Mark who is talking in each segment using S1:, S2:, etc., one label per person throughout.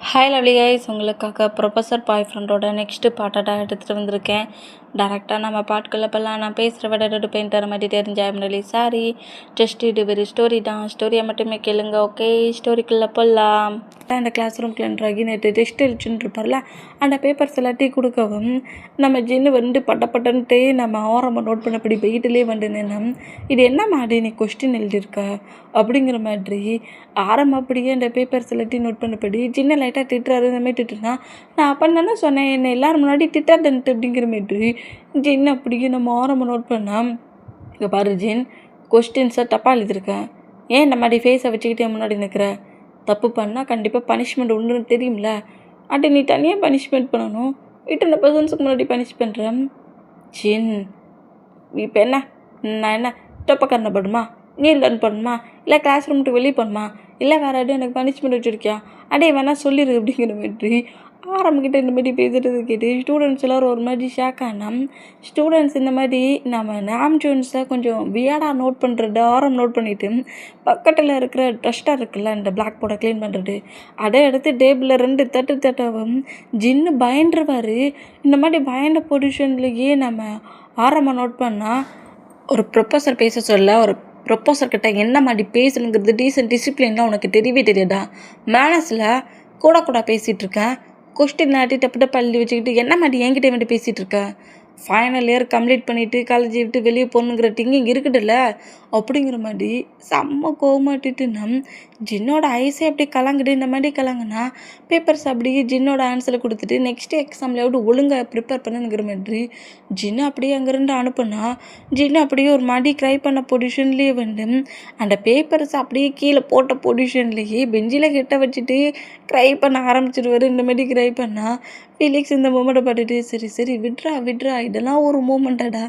S1: Hi lovely guys, உங்களுக்காக professor பாய் ஃப்ரெண்டோட next பாட்டாக எடுத்துகிட்டு வந்திருக்கேன். டேரெக்டாக நம்ம பாட்டுக்குள்ளே போகலாம். நான் பேசுகிற விட பெயிண்ட் தர மாதிரி தெரிஞ்சேன் really சாரி. ஜஸ்ட் இது ஒரு ஸ்டோரி தான், ஸ்டோரியை மட்டுமே கேளுங்க. ஓகே, ஸ்டோரிக்குள்ளே போகலாம். அந்த கிளாஸ் ரூம்க்குள்ளே நேற்று டெஸ்ட் எழுச்சுன்னு இருப்பார்ல, அந்த பேப்பர்ஸ் எல்லாத்தையும் கொடுக்கவும் நம்ம ஜின்னு வந்து பட்டப்பட்டன்ட்டு நம்ம ஆரம்ப நோட் பண்ணபடி வெயிட்டிலே வந்து நின்னா, இது என்ன மாதிரி நீ கொஸ்டின் எழுதியிருக்க அப்படிங்கிற மாதிரி ஆரம்பம் அப்படியே அந்த பேப்பர்ஸ் எல்லாத்தையும் நோட் பண்ணபடி ஜின்னை லைட்டாக திட்டுறாரு. இந்த மாதிரி திட்டுனா, நான் அப்போ தானே சொன்னேன் என்னை எல்லோரும் முன்னாடி திட்டாதன்ட்டு அப்படிங்கிற மாதிரி ஜின் அப்படியே நம்ம ஆரம்பம் நோட் பண்ணால், இங்கே பாரு ஜின், கொஸ்டின்ஸை தப்பாக எழுதியிருக்கேன். ஏன் இந்த மாதிரி ஃபேஸை வச்சுக்கிட்டே முன்னாடி நிற்கிற? தப்பு பண்ணால் கண்டிப்பாக பனிஷ்மெண்ட் உண்டுன்னு தெரியும்ல, அப்படி நீ தனியாக பனிஷ்மெண்ட் பண்ணணும், இத்தனை பர்சன்ஸுக்கு முன்னாடி பனிஷ் பண்ணுறேன். ஜின், இப்போ என்ன, நான் என்ன தொப்பக்கரணை பண்ணுமா, நீ லேர்ன் பண்ணுமா, இல்லை கிளாஸ் ரூம்ட்டு வெளியே போகணுமா, இல்லை வேறு எதுவும் எனக்கு பனிஷ்மெண்ட் வச்சுருக்கியா, அடே வேணால் சொல்லிடு அப்படிங்கிற மாதிரி ஆரம்பிக்கிட்ட இந்த மாதிரி பேசுகிறது கேட்டு ஸ்டூடெண்ட்ஸ் எல்லோரும் ஒரு மாதிரி ஷாக் ஆனால், ஸ்டூடெண்ட்ஸ் இந்த மாதிரி நம்ம நாம் ஜோன்ஸை கொஞ்சம் வியாடாக நோட் பண்ணுறது நோட் பண்ணிவிட்டு பக்கத்தில் இருக்கிற டஸ்ட்டாக இருக்குல்ல, இந்த பிளாக் போர்டை க்ளீன் பண்ணுறது, அதை எடுத்து டேபிளில் 2 தட்டவும் ஜின்னு பயந்துருவார். இந்த மாதிரி பயந்த பொசிஷன்லேயே நம்ம ஆரம்பம் நோட் பண்ணால், ஒரு ப்ரொஃபஸர் பேச சொல்ல, ஒரு ப்ரொஃபஸர்கிட்ட என்ன மாதிரி பேசணுங்கிறது டீசன்ட் டிசிப்ளின்லாம் உனக்கு தெரியவே தெரியாதா? மேனஸில் கூட பேசிகிட்டு இருக்கேன், கொஸ்டின் நாட்டி டப்பு எழுதி வச்சுக்கிட்டு என்ன மாதிரி என்கிட்ட வந்துட்டு பேசிகிட்டு இருக்கேன். ஃபைனல் இயர் கம்ப்ளீட் பண்ணிவிட்டு காலேஜை விட்டு வெளியே போகணுங்கிற திங்கிங் இருக்குதுல்ல அப்படிங்கிற மாதிரி செம்ம கோவமாட்டிட்டு ஜின்னோட ஐஸே அப்படியே கலங்குது. இந்த மாதிரி கலங்குனா பேப்பர்ஸ் அப்படியே ஜின்னோட ஆன்சரை கொடுத்துட்டு நெக்ஸ்ட் எக்ஸாம்லையாவது ஒழுங்காக ப்ரிப்பேர் பண்ணுங்கிற மாதிரி ஜின்னு அப்படியே அங்கேருந்து அனுப்புனா, ஜின்னு அப்படியே ஒரு மாதிரி க்ரை பண்ண பொசிஷன்லேயே வந்து அந்த பேப்பர்ஸ் அப்படியே கீழே போட்ட பொசிஷன்லேயே பெஞ்சில் கிட்ட வச்சுட்டு க்ரை பண்ண ஆரம்பிச்சிடுவார். இந்த மாதிரி க்ரை பண்ணால் ஃபீலிக்ஸ் இந்த மூமெண்ட்டை பார்த்துட்டு, சரி விட்றா இதெல்லாம் ஒரு மூமெண்ட்டாடா,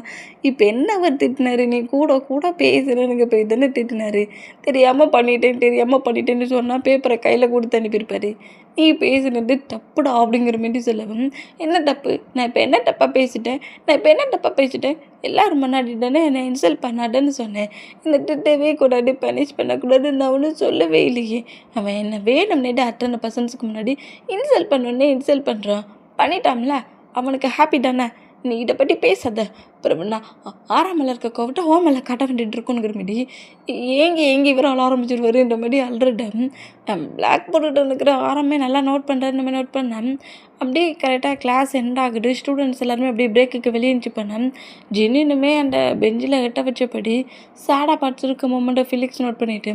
S1: இப்போ என்ன அவர் திட்டினாரு, நீ கூட பேசுகிறேனுங்க போய் தானே திட்டினாரு, தெரியாமல் பண்ணிட்டேன்னு சொன்னால் பேப்பரை கையில் கொடுத்து அனுப்பியிருப்பாரு, நீ பேசுனது தப்புடா அப்படிங்கிற மாதிரி சொல்லவும், என்ன தப்பு, நான் இப்போ என்ன தப்பாக பேசிட்டேன், எல்லோரும் முன்னாடி தானே என்னை இன்சல்ட் பண்ணாடன்னு சொன்னேன், இந்த திட்டவே கூடாது, பனிஷ் பண்ணக்கூடாதுன்னு நான் ஒன்றும் சொல்லவே இல்லையே, அவன் என்ன வேணும்னேட்டு அத்தனை பர்சன்ஸுக்கு முன்னாடி இன்சல்ட் பண்ணுறான், பண்ணிட்டான்ல, அவனுக்கு ஹாப்பி தானே, நீ இதை பற்றி பேசாத, அப்புறம் நான் ஆறாமல் இருக்க கோவட்டை ஓமேல காட்ட வேண்டிட்டு இருக்குங்கிற மாதிரி ஏங்கி இவரால் ஆரம்பிச்சிருவார். இந்த மாதிரி அல்ரெடம் பிளாக் போர்டு இருக்கிற ஆரம்பமே நல்லா நோட் பண்ணுறாரு. இந்த மாதிரி நோட் பண்ணேன், அப்படியே கரெக்டாக கிளாஸ் எண்ட் ஆகுது, ஸ்டூடெண்ட்ஸ் எல்லாருமே அப்படியே பிரேக்குக்கு வெளியே இருந்துச்சு பண்ணேன். ஜின்னுமே அந்த பெஞ்சில் எட்ட வச்சபடி சேடாக பார்த்துருக்க மூமெண்ட்டை ஃபிலிக்ஸ் நோட் பண்ணிவிட்டு,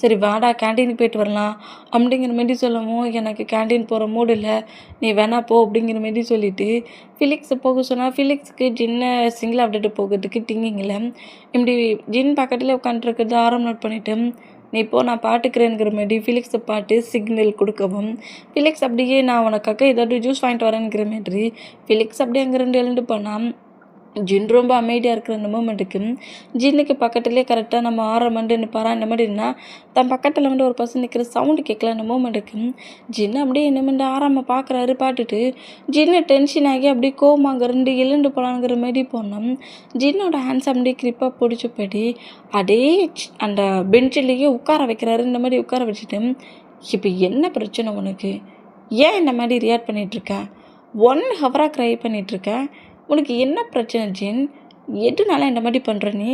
S1: சரி வாடா கேண்டீனுக்கு போய்ட்டு வரலாம் அப்படிங்கிற மாதிரி சொல்லவும், எனக்கு கேண்டீன் போகிற மூடு இல்லை, நீ வேணா போ அப்படிங்கிற மாதிரி சொல்லிவிட்டு ஃபிலிக்ஸை போக சொன்னால், ஃபிலிக்ஸுக்கு ஜின்னை சிங்கிளாக விட்டுட்டு போகிறதுக்கு டிங்கிங்கில் இப்படி ஜின் பக்கத்தில் உட்காந்துருக்கிறது நோட் பண்ணிவிட்டு, நீ இப்போ நான் பாட்டுக்கிறேங்கிற மாதிரி ஃபிலிக்ஸை பாட்டு சிக்னல் கொடுக்கவும், ஃபிலிக்ஸ் அப்படியே நான் உனக்காக ஏதாவது ஜூஸ் வாங்கிட்டு வரேங்கிற மாதிரி ஃபிலிக்ஸ் அப்படியே அங்கேருந்து எழுந்து போனால், ஜின் ரொம்ப அமைதியாக இருக்கிற அந்த மூமெண்ட்டுக்கு ஜின்னுக்கு பக்கத்துலேயே கரெக்டாக நம்ம ஆரம்பண்டு நிற்பாரா. இந்த மாதிரினா தன் பக்கத்தில் வந்து ஒரு பர்சன் நிற்கிற சவுண்டு கேட்கல. அந்த மூமெண்ட்டுக்கு ஜின்னு அப்படியே என்ன ஆரம்ப பார்க்குறாரு. பார்த்துட்டு ஜின்னு டென்ஷன் ஆகி அப்படியே கோவமாக அங்கே எழுந்து போகலாங்கிற மாதிரி போனோம். ஜின்னோட ஹேண்ட்ஸ் அப்படியே கிரிப்பாக பிடிச்சபடி அப்படியே அந்த பெஞ்சிலேயே உட்கார வைக்கிறாரு. இந்த மாதிரி உட்கார வச்சுட்டு, இப்போ என்ன பிரச்சனை உனக்கு, ஏன் இந்த மாதிரி ரியாக்ட் பண்ணிகிட்ருக்க, 1 ஹவராக க்ரை பண்ணிகிட்ருக்கேன், உனக்கு என்ன பிரச்சனை ஜின், எதுனால இந்த மாதிரி பண்ணுற நீ,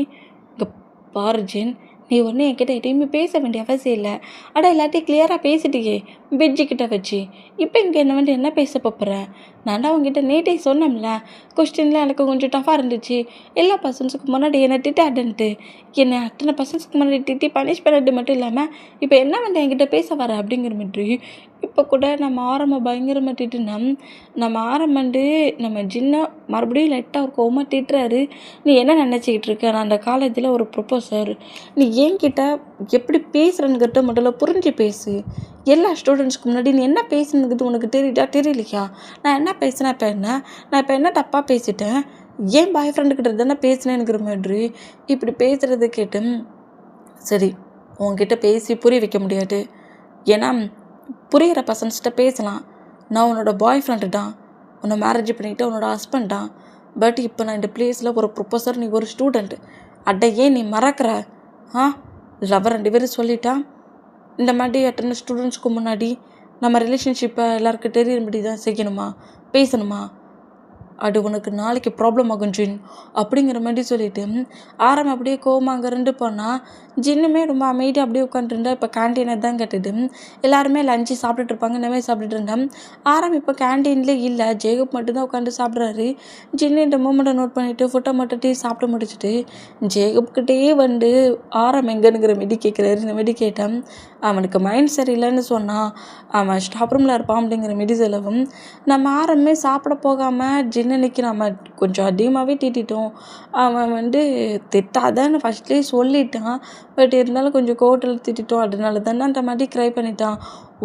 S1: இங்கே பாரு ஜின், நீ ஒன்று என்கிட்ட எதையுமே பேச வேண்டிய அவசியம் இல்லை, ஆனால் எல்லாத்தையும் கிளியராக பேசிட்டியே பெட்ஜிக்கிட்ட வச்சு, இப்போ இங்கே என்ன வந்து என்ன பேச போகிறேன், நான் தான் உங்ககிட்ட நேட்டே சொன்னோம்ல, கொஸ்டின்லாம் எனக்கு கொஞ்சம் டஃபாக இருந்துச்சு, எல்லா பர்சன்ஸுக்கு முன்னாடி என்னை திட்டாடுன்ட்டு, என்னை அத்தனை பர்சன்ஸுக்கு முன்னாடி திட்டி பனிஷ் பண்ணது மட்டும் இல்லாமல் இப்போ என்ன வந்து என்கிட்ட பேச வர அப்படிங்கிற மாதிரி இப்போ கூட நம்ம ஆரம்பம் பயங்கரமாக திட்டுனா, நம்ம ஆரம்பண்டு நம்ம ஜின்னை மறுபடியும் லைட்டாக ஒரு கோவமாக திட்டுறாரு. நீ என்ன நினச்சிக்கிட்டு இருக்க, நான் அந்த காலேஜில் ஒரு ப்ரொஃபஸர், நீ என்கிட்ட எப்படி பேசுகிறேன்னுக்கிட்ட முதல்ல புரிஞ்சு பேசு, எல்லா ஸ்டூடெண்ட்ஸ்க்கு முன்னாடி நீ என்ன பேசுனுங்கிறது உனக்கு தெரியலையா, நான் என்ன பேசினேன், நான் இப்போ என்ன தப்பாக பேசிட்டேன், ஏன் பாய் ஃப்ரெண்டுக்கிட்ட தானே பேசினேங்கிற மாதிரி இப்படி பேசுகிறத கேட்டு, சரி உங்ககிட்ட பேசி புரிய வைக்க முடியாது, ஏன்னா புரிகிற பர்சன்ஸ்கிட்ட பேசலாம், நான் உன்னோட பாய் ஃப்ரெண்டு தான், உன்னை மேரேஜ் பண்ணிக்கிட்டு உன்னோட ஹஸ்பண்ட் தான், பட் இப்போ நான் இந்த பிளேஸில் ஒரு ப்ரொஃபஸர், நீ ஒரு ஸ்டூடெண்ட், அட்டையே நீ மறக்கிற, லவர் 2 பேரும் சொல்லிட்டா, இந்த மாதிரி அத்தனை ஸ்டூடெண்ட்ஸ்க்கு முன்னாடி நம்ம ரிலேஷன்ஷிப்பை எல்லாருக்கும் தெரியும்படி தான் செய்யணுமா, பேசணுமா? அது உனக்கு நாளைக்கு ப்ராப்ளம் ஆகும் ஜின் அப்படிங்கிற மாதிரி சொல்லிட்டு ஆரம் அப்படியே கோவமாக அங்கே இருந்து போனால் ஜின்னுமே ரொம்ப அமைதியாக அப்படியே உட்காந்துருந்தா. இப்போ கேன்டீனை தான் கேட்டுட்டு எல்லாருமே லஞ்சு சாப்பிட்டுட்டு இருப்பாங்க. இந்த மாதிரி சாப்பிட்டுட்டு இருந்தேன். ஆரம் இப்போ கேன்டீன்லேயே இல்லை, ஜேகப் மட்டும்தான் உட்காந்து சாப்பிட்றாரு. ஜின்னு இந்த மூமெண்ட்டை நோட் பண்ணிவிட்டு ஃபுட்டை மட்டும் சாப்பிட்டு முடிச்சுட்டு ஜேகப்கிட்டே வந்து ஆரம் எங்கேனுங்கிற மாரி கேட்குறாரு. இந்த மாரி கேட்டேன். அவனுக்கு மைண்ட் சரியில்லைன்னு சொன்னான், அவன் ஸ்டாப் ரூமில் இருப்பான் அப்படிங்கிற மாரி சொல்லவும் நம்ம ஆரம்பமே சாப்பிட போகாமல் ஜின்னன்னைக்கு நம்ம கொஞ்சம் அதிகமாகவே திட்டோம். அவன் வந்து திட்டாதான்னு ஃபஸ்ட்லேயே சொல்லிட்டான். பட் இருந்தாலும் கொஞ்சம் கோவத்தில் திட்டோம். அதனால தானே அந்த மாதிரி க்ரை பண்ணிட்டான்.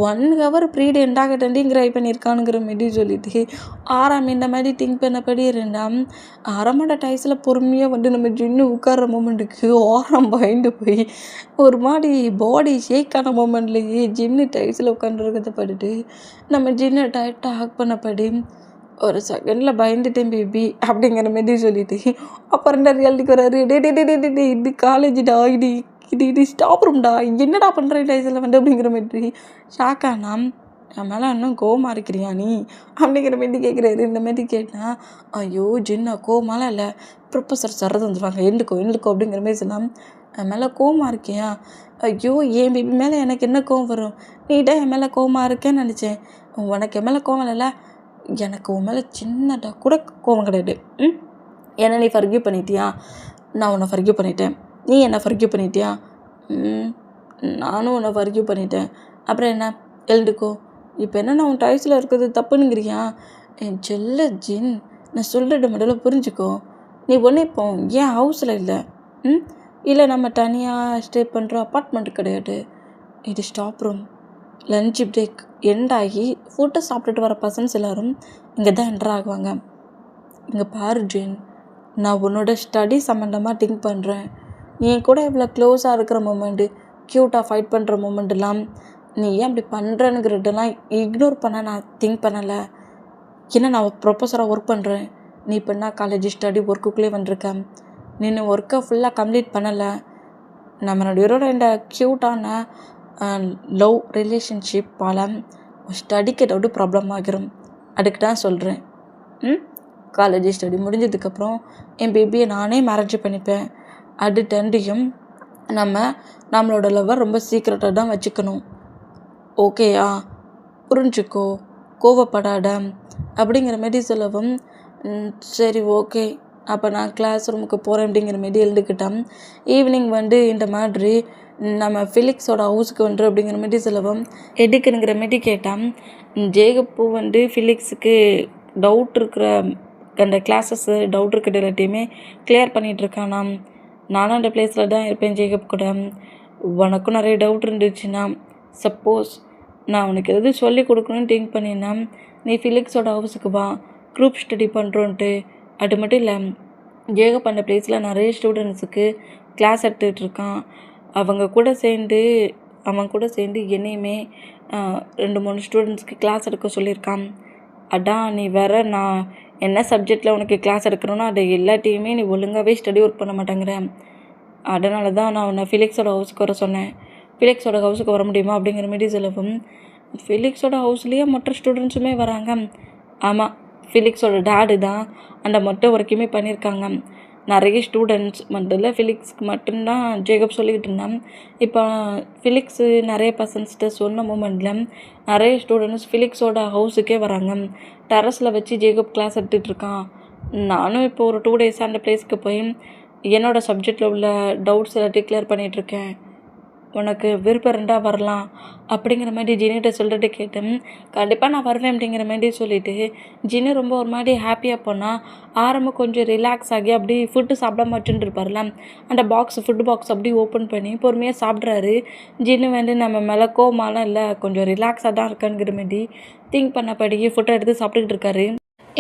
S1: 1 ஹவர் ப்ரீட் எண்டாகட்டண்டி க்ரை பண்ணியிருக்கானுங்கிற மாரி சொல்லிட்டு ஆறாம் இந்த மாதிரி திங்க் பண்ணபடி இருந்தான். ஆரம்போட டைஸில் பொறுமையாக வந்து நம்ம ஜின்னு உட்கார்ற மூமெண்ட்டுக்கு ஆரம் பயந்து போய் ஒரு மாதிரி பாடி ஷேக் ஆன மூமெண்ட்லேயே ஜின்னு டைஸில் உட்காந்துருக்கிறத பட்டுட்டு நம்ம ஜின்னை டைட்டாக ஹக் பண்ணபடி ஒரு செகண்டில் பயந்துட்டேன் பேபி அப்படிங்கிற மாரி சொல்லிட்டு அப்புறம் ரியாலிட்டிக்கு வராரு. டே இது காலேஜ்டா, இது ஸ்டாப் ரூம்டா, என்னடா பண்ணுற டைஸில் வந்து அப்படிங்கிற மாதிரி ஷாக் ஆனா. என் மேலே இன்னும் கோவமாக இருக்கிறியா நீ அப்படிங்கிற மாரி கேட்குறாரு. இந்த மாரி கேட்டால் ஐயோ ஜின்னா கோவமாலாம் இல்லை, ப்ரொஃபஸர் சரது வந்துடுவாங்க, எழுந்துக்கோ அப்படிங்கிற மாரி சொன்னால் என் மேலே கோவமாக இருக்கியா? ஐயோ என் பேபி மேலே எனக்கு என்ன கோவம் வரும், நீ தான் என் மேலே கோவமாக இருக்கேன்னு நினச்சேன். உனக்கு என் மேலே கோவம் இல்லைல்ல, எனக்கு உன் மேலே சின்னதாக கூட கோவம் கிடையாது. என்னை நீ ஃபர்கிவ் பண்ணிட்டியா? நான் உன்னை ஃபர்கிவ் பண்ணிட்டேன். நீ என்னை ஃபர்கிவ் பண்ணிட்டியா? நானும் உன்னை ஃபர்கிவ் பண்ணிட்டேன். அப்புறம் என்ன, எழுந்துக்கோ. இப்போ என்ன நான் உன் டைஸில் இருக்கிறது தப்புனுங்கிறியா? என் செல்ல ஜின், நான் சொல்கிறத முதல்ல புரிஞ்சுக்கோ. நீ ஒன்றே இப்போ ஏன் ஹவுஸில் இல்லை, இல்லை நம்ம தனியாக ஸ்டே பண்ணுற அப்பார்ட்மெண்ட் கிடையாது, இது staff room. Lunch break end ஆகி ஃபுட்டை சாப்பிட்டுட்டு வர பர்சன்ஸ் எல்லோரும் இங்கே தான் என்டர் ஆகுவாங்க. இங்கே பாரு ஜின், நான் உன்னோட ஸ்டடி சம்மந்தமாக திங்க் பண்ணுறேன். நீ என் கூட இவ்வளோ க்ளோஸாக இருக்கிற மூமெண்ட்டு, க்யூட்டாக ஃபைட் பண்ணுற மூமெண்ட்டெல்லாம் நீ ஏன் அப்படி பண்ணுறேனுங்கிறதெல்லாம் இக்னோர் பண்ண நான் திங்க் பண்ணலை. ஏன்னா நான் ப்ரொஃபஸராக ஒர்க் பண்ணுறேன். நீ இப்போ என்ன காலேஜ் ஸ்டடி ஒர்க்குள்ளே வந்திருக்கேன். நீ ஒர்க்கை ஃபுல்லாக கம்ப்ளீட் பண்ணலை. நம்மளோட இந்த க்யூட்டான லவ் ரிலேஷன்ஷிப்பால் ஸ்டடிக்கு ஏதாவது ப்ராப்ளம் ஆகிரும். அதுக்கு தான் சொல்கிறேன். காலேஜ் ஸ்டடி முடிஞ்சதுக்கப்புறம் என் பேபியை நானே மேரேஜ் பண்ணிப்பேன். அது டெண்டையும் நம்மளோட லவ்வை ரொம்ப சீக்கிரட்டாக தான் வச்சுக்கணும். ஓகேயா? புரிஞ்சுக்கோ, கோவப்படாத அப்படிங்கிற மாரி சொல்லவும் சரி ஓகே, அப்போ நான் கிளாஸ் ரூமுக்கு போகிறேன் அப்படிங்கிற மாரி எழுதுக்கிட்டேன். ஈவினிங் வந்து இந்த மாதிரி நம்ம ஃபிலிக்ஸோட ஹவுஸுக்கு வந்துடும் அப்படிங்கிற மாரி சொல்லவும் எதுக்குங்கிற மாரி கேட்டான். ஜேகப்பு வந்து ஃபிலிக்ஸுக்கு டவுட் இருக்கிற அந்த கிளாஸஸ்ஸு டவுட் இருக்கிற எல்லாத்தையுமே கிளியர் பண்ணிகிட்ருக்கானா. நானும் அந்த பிளேஸில் தான் இருப்பேன் ஜேகப் கூட. உனக்கும் நிறைய டவுட் இருந்துச்சுன்னா, சப்போஸ் நான் உனக்கு எதாவது சொல்லி கொடுக்கணும்னு திங்க் பண்ணினா நீ ஃபிலிக்ஸோட ஹவுஸுக்கு வா, குரூப் ஸ்டடி பண்ணுறோன்ட்டு. அது மட்டும் இல்லை, ஜேகப் அந்த பிளேஸில் நிறைய ஸ்டூடெண்ட்ஸுக்கு கிளாஸ் எடுத்துகிட்டு இருக்கான். அவங்க கூட சேர்ந்து என்னையுமே 2-3 ஸ்டூடெண்ட்ஸ்க்கு கிளாஸ் எடுக்க சொல்லியிருக்கான். அதான் நீ வேற நான் என்ன சப்ஜெக்டில் உனக்கு கிளாஸ் எடுக்கிறோன்னா அதை எல்லாத்தையுமே நீ ஒழுங்காகவே ஸ்டடி ஒர்க் பண்ண மாட்டேங்கிற. அதனால தான் நான் உன்னை ஃபிலிக்ஸோட ஹவுஸுக்கு வர சொன்னேன். ஃபிலிக்ஸோட ஹவுஸுக்கு வர முடியுமா அப்படிங்கிற மாரி சொல்லவும் ஃபிலிக்ஸோட ஹவுஸ்லேயே மற்ற ஸ்டூடெண்ட்ஸுமே வராங்க. ஆமாம், ஃபிலிக்ஸோட டேடு தான் அந்த மொத்த ஒர்க்குமே பண்ணியிருக்காங்க. நிறைய ஸ்டூடெண்ட்ஸ் முதல்ல ஃபிலிக்ஸ்க்கு மட்டும்தான் ஜேகப் சொல்லிக்கிட்டு இருந்தான். இப்போ ஃபிலிக்ஸு நிறைய பர்சன்ஸ்கிட்ட சொன்ன மூமெண்ட்டில் நிறைய ஸ்டூடெண்ட்ஸ் ஃபிலிக்ஸோட ஹவுஸுக்கே வராங்க. டெரஸில் வச்சு ஜேகப் கிளாஸ் எடுத்துகிட்ருக்கான். நானும் இப்போ ஒரு 2 டேஸாக அந்த பிளேஸ்க்கு போய் என்னோடய சப்ஜெக்டில் உள்ள டவுட்ஸ் எல்லாத்தையும் கிளியர் பண்ணிகிட்ருக்கேன். உனக்கு விருப்பம் இருந்தால் வரலாம் அப்படிங்கிற மாதிரி ஜின்னிட்ட சொல்லிட்டு கேட்டேன். கண்டிப்பாக நான் வருவேன் அப்படிங்கிற மாதிரி சொல்லிவிட்டு ஜின்னு ரொம்ப ஒரு மாதிரி ஹாப்பியாக போனால் ஆரம்பம் கொஞ்சம் ரிலாக்ஸ் ஆகி அப்படி ஃபுட்டு சாப்பிடாம வச்சுட்டு இருப்பார்ல, அந்த ஃபுட்டு பாக்ஸ் அப்படி ஓப்பன் பண்ணி பொறுமையாக சாப்பிட்றாரு. ஜின்னு வந்து நம்ம மேலே கோவமாலாம் இல்லை, கொஞ்சம் ரிலாக்ஸாக தான் இருக்காங்கிற மாதிரி திங்க் பண்ணபடியே ஃபுட்டை எடுத்து சாப்பிட்டுக்கிட்டு இருக்காரு.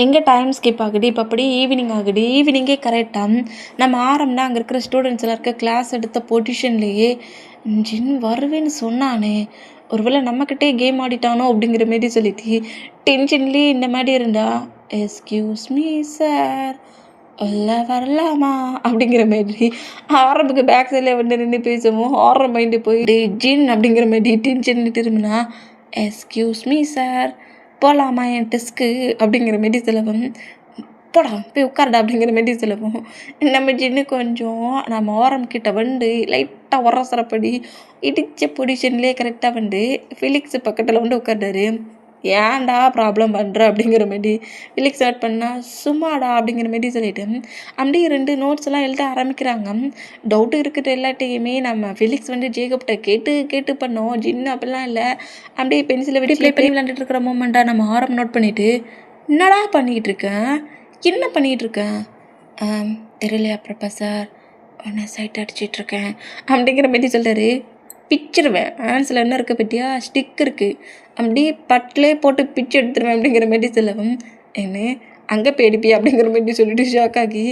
S1: எங்கே டைம் ஸ்கிப் ஆகுது, இப்போ அப்படியே ஈவினிங் ஆகுது. ஈவினிங்கே கரெக்டாக நம்ம ஆரம்பம்னா அங்கே இருக்கிற ஸ்டூடெண்ட்ஸ் எல்லாம் இருக்க கிளாஸ் எடுத்த பொசிஷன்லேயே ஜின் வருவேன்னு சொன்னானே, ஒருவேளை நம்மக்கிட்டே கேம் ஆடிட்டானோ அப்படிங்கிற மாரி சொல்லிட்டு டென்ஷன்லேயே இந்த மாதிரி இருந்தா, எஸ்கியூஸ் மீ சார், வரலாமா அப்படிங்கிற மாதிரி ஆரம்புக்கு பேக் சைடில் வந்து நின்று பேசுவோம். ஆரம்ப மைண்டு போய் ஜின் அப்படிங்கிற மாதிரி டென்ஷன் திரும்பினா எஸ்கியூஸ் மீ சார், போகலாமா என் டெஸ்க்கு அப்படிங்கிற மாரி சொல்லவும், போடா போய் உட்காருடா அப்படிங்கிற மாரி சொல்லவும், நம்ம ஜின்னு கொஞ்சம் நம்ம ஓரம் கிட்ட வந்து லைட்டாக உரசரப்படி இடித்த பொசிஷன்லேயே கரெக்டாக வந்து ஃபிலிக்ஸ் பக்கத்தில் வந்து உட்கார்றாரு. ஏன்டா ப்ராப்ளம் பண்ணுற அப்படிங்கிற மாரி ஃபிலிக்ஸ் ஸ்டார்ட் பண்ணால் சும்மாடா அப்படிங்கிற மாரி சொல்லிட்டு அப்படியே 2 நோட்ஸ் எல்லாம் எழுத ஆரம்பிக்கிறாங்க. டவுட்டு இருக்கிற எல்லாத்தையுமே நம்ம ஃபிலிக்ஸ் வந்து ஜேக்கப்கிட்ட கேட்டு பண்ணோம். ஜின்னு அப்படிலாம் இல்லை, அப்படியே பென்சிலை வச்சு ப்ளே பண்ணி விளாண்டுட்டு இருக்கிற மூமெண்ட்டாக நம்ம ஆரம் நோட் பண்ணிவிட்டு, என்னடா பண்ணிக்கிட்டு இருக்கேன், என்ன பண்ணிக்கிட்டு இருக்கேன், தெரியலையா ப்ரொஃபஸர், உன்னை சைட் அடிச்சிட்ருக்கேன் அப்படிங்கிற மாரி சொல்கிறாரு. பிச்சிருவேன், ஆன்ஸில் என்ன இருக்க பற்றியா, ஸ்டிக் இருக்குது, அப்படியே பட்டிலே போட்டு பிச்சு எடுத்துருவேன் அப்படிங்கிற மாரி சொல்லவும், என்ன அங்கே போய் அடிப்பியா அப்படிங்கிற மாரி சொல்லிட்டு ஷாக் ஆகி,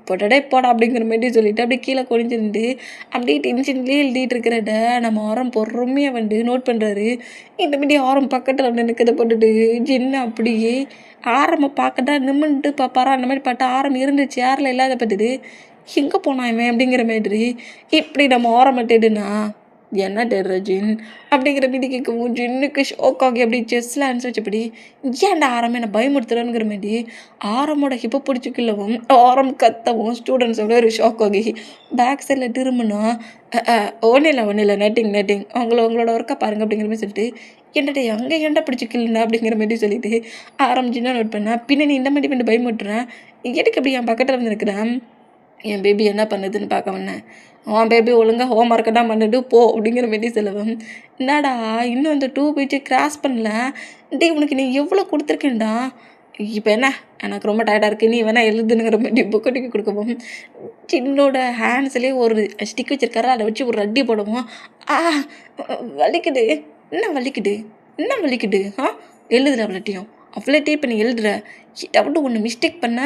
S1: போட்டடே போடா அப்படிங்கிற மாரி சொல்லிவிட்டு அப்படியே கீழே குனிஞ்சிருந்து அப்படியே டென்ஷன்லேயே எழுதிட்டு இருக்கிறத நம்ம ஆரம் பொறுமையாக வந்து நோட் பண்ணுறாரு. இந்த மாரி ஆரம் பக்கத்தில் வந்து நிற்கிறத போட்டுட்டு ஜின்னு அப்படியே ஆரம்ப பார்க்கட்டா நிமிண்டு பார்ப்பாரா, அந்த மாதிரி பார்த்தா ஆரம் இருந்து சேரில் இல்லாத பார்த்துட்டு எங்கே போனான் இவன் அப்படிங்கிற மாதிரி இப்படி நம்ம ஆரம்பிட்டுடுனா என்ன டெர்ற ஜின் அப்படிங்கிற மாரி கேட்கவும் ஜின்னுக்கு ஷோக் ஆகி அப்படி செஸ்ஸில் ஆன்சர் வச்சபடி ஏன்டா ஆரம் என்ன பயமுறுத்துறேங்கிற மாதிரி ஆரமோட ஹிப்பை பிடிச்சிக்கலவும் ஆரம் கத்தவும் ஸ்டூடெண்ட்ஸோட ஒரு ஷாக் ஆகி பேக் சைடில் திரும்பினா ஒன்றும் இல்லை நெட்டிங் உங்களோட ஒர்க்கை பாருங்கள் அப்படிங்கிற மாதிரி சொல்லிட்டு என்னடா எங்கே ஏன்டா பிடிச்சிக்கலண்ணா அப்படிங்கிற மாதிரி சொல்லிட்டு ஆரம் ஜின்னா நோட் பண்ணேன். பின்ன நீ இந்த மாதிரி பண்ணி பயமுட்டுறேன், எதுக்கு அப்படி என் பக்கத்தில் வந்து இருக்கிறேன், என் பேபி என்ன பண்ணுதுன்னு பார்க்க வந்தேன், உன் பேபி ஒழுங்காக ஹோம் ஒர்க்கை தான் பண்ணிட்டு போ அப்படிங்கிற மாரி சொல்லுவேன். என்னடா இன்னும் அந்த 2 பேஜை கிராஸ் பண்ணல, டே உனக்கு நீ எவ்வளோ கொடுத்துருக்கேன்டா, இப்போ என்ன எனக்கு ரொம்ப டயர்டாக இருக்குது, நீ வேணால் எழுதுனுங்கிற மாதிரி புக்கு டிக்கி கொடுக்கவும் சின்னோட ஹேண்ட்ஸ்லேயே ஒரு ஸ்டிக் வச்சுருக்காரு, அதை வச்சு ஒரு அடி போடுவோம். வலிக்குது, என்ன வலிக்குது எழுதுற அவ்வளோட்டையும் இப்போ நீ எழுதுற, ஏதாவது ஒன்று மிஸ்டேக் பண்ண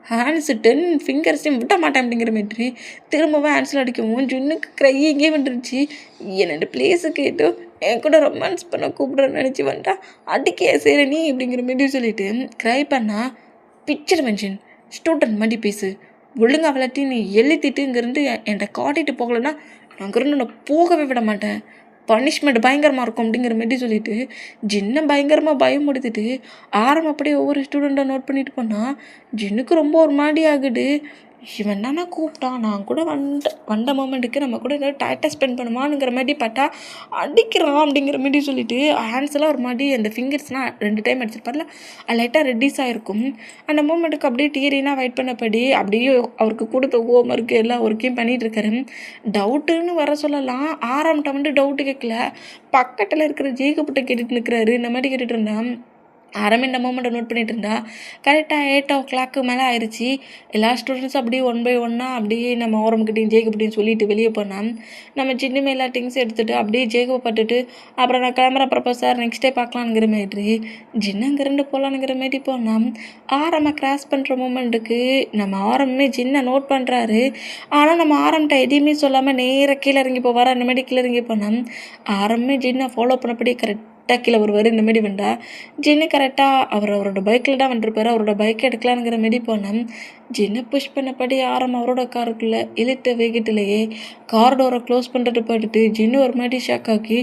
S1: ஹேண்ட்ஸு 10 ஃபிங்கர்ஸையும் விட மாட்டேன் அப்படிங்கிற மாதிரி திரும்பவும் ஹேண்ட்ஸில் அடிக்கவும் ஜின்னுக்கு க்ரையிங்கே வந்துருச்சு. என்னோட பிளேஸு கேட்டு என் கூட ரொமான்ஸ் பண்ண கூப்பிட்றேன்னு நினச்சி வந்துட்டா அடிக்க சரி நீ அப்படிங்கிற மாதிரி சொல்லிவிட்டு க்ரை பண்ணால் பிக்சர் மென்ஷன் ஸ்டூடெண்ட் மாதிரி பேசு, ஒழுங்காக விளாட்டி நீ எழுதிட்டு இங்கேருந்து என்கிட்ட காட்டிட்டு போகலைன்னா அங்கேருந்து நான் போகவே விட மாட்டேன், பனிஷ்மெண்ட் பயங்கரமாக இருக்கும் அப்படிங்கிற மாதிரி சொல்லிவிட்டு ஜின்னை பயங்கரமாக பயமுடுத்திட்டு ஆரம் அப்படியே ஒவ்வொரு ஸ்டூடெண்ட்டை நோட் பண்ணிட்டு போனால் ஜின்னுக்கு ரொம்ப ஒரு மாதிரி ஆகுது. இவன் தானே கூப்பிட்டான், நான் கூட வந்த மோமெண்ட்டுக்கு நம்ம கூட ஏதாவது டைட்டாக ஸ்பெண்ட் பண்ணுவானுங்கிற மாதிரி பார்த்தா அடிக்கிறான் அப்படிங்கிற மாதிரி சொல்லிட்டு ஹேண்ட்ஸ் எல்லாம் ஒரு மாதிரி அந்த ஃபிங்கர்ஸ்லாம் 2 டைம் அடிச்சிருப்பார்ல, அது லைட்டாக ரெட்டிஸ் ஆகிருக்கும். அந்த மூமெண்ட்டுக்கு அப்படியே டியரினாக வெயிட் பண்ணப்படி அப்படியே அவருக்கு கொடுத்த ஹோம் ஒர்க்கு எல்லா ஒர்க்கையும் பண்ணிகிட்டு இருக்காரு. டவுட்டுன்னு வர சொல்லலாம், ஆரம்பிட்ட வந்து டவுட்டு கேட்கல, பக்கத்தில் இருக்கிற ஜேக்கப்கிட்ட கேட்டுட்டு நிற்கிறாரு. இந்த மாதிரி கேட்டுட்டு இருந்தான். ஆரம் இந்த மூமெண்ட்டை நோட் பண்ணிட்டு இருந்தா கரெக்டாக 8 o'clock மேலே ஆயிடுச்சு. எல்லா ஸ்டூடெண்ட்ஸும் அப்படியே 1 by 1 அப்படியே நம்ம ஓரம்கிட்டையும் ஜேக்கப்கிட்டையும் சொல்லிட்டு வெளியே போனால் நம்ம சின்ன எல்லா திங்ஸும் எடுத்துகிட்டு அப்படியே ஜேக்கப் பட்டுட்டு அப்புறம் நான் கிளம்புற ப்ரொஃபஸர் நெக்ஸ்ட் டே பார்க்கலாங்கிற மாதிரி ஜின்னு அங்கேருந்து போகலான்ங்கிற மாதிரி போனால் ஆரம்ப கிராஸ் பண்ணுற மூமெண்ட்டுக்கு நம்ம ஆரம்பமே ஜின்னை நோட் பண்ணுறாரு. ஆனால் நம்ம ஆரம்பிட்ட எதையுமே சொல்லாமல் நேராக கீழே இறங்கி போவார். அந்த மாதிரி கீழே இறங்கி போனால் ஆரம்பமே ஜின்னை ஃபாலோ பண்ணபடி கரெக்டாக கீழே வருவார். இந்த மாதிரி வந்தா ஜின்னு கரெக்டாக அவரோட பைக்கில் தான் வந்துருப்பார். அவரோட பைக்கை எடுக்கலாங்கிற மாரி போனேன். ஜின்னு புஷ் பண்ணபடி ஆரம் அவரோட காருக்குள்ளே இழுத்த வேகத்திலேயே கார் டோரை க்ளோஸ் பண்ணுறது போட்டுட்டு ஜின்னு ஒரு மாதிரி ஷாக் ஆக்கி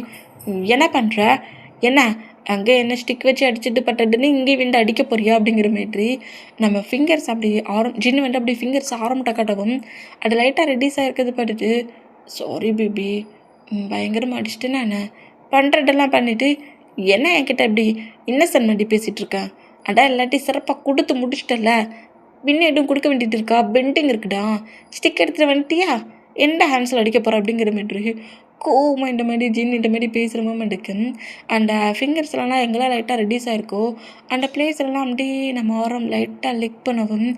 S1: என்ன பண்ணுற, என்ன அங்கே என்ன ஸ்டிக் வச்சு அடிச்சுட்டு பட்டதுன்னு இங்கே வந்து அடிக்க போறியா அப்படிங்கிற மாதிரி நம்ம ஃபிங்கர்ஸ் அப்படி ஜின்னு வந்து அப்படி ஃபிங்கர்ஸ் ஆரம்பிட்ட காட்டவும் அது லைட்டாக ரெடியூஸாக இருக்கிறது பார்த்துட்டு சாரி பேபி, பயங்கரமாக அடிச்சிட்டேன்னா என்ன பண்ணுறதெல்லாம் பண்ணிவிட்டு என்ன என்கிட்ட இப்படி இன்னசென்ட் மாதிரி பேசிகிட்டு இருக்கேன், அடா இல்லாட்டி சிறப்பாக கொடுத்து முடிச்சிட்டல, பின்ன எதுவும் கொடுக்க வேண்டியது இருக்கா, பெண்டிங் இருக்குடா, ஸ்டிக் எடுத்துகிட்டு வந்துட்டியா, எந்த ஹேண்ட்ஸில் அடிக்க போகிற அப்படிங்கிற மாதிரி கோவமாக இந்த மாதிரி ஜின் இந்த மாதிரி பேசுகிற மூமெண்ட்டுக்கு அந்த ஃபிங்கர்ஸ்லாம் எங்கெல்லாம் லைட்டாக ரெடியூஸ் ஆகிருக்கோ அந்த பிளேஸ்லாம் அப்படியே நம்ம ஆரம் லைட்டாக லிக் பண்ணவும்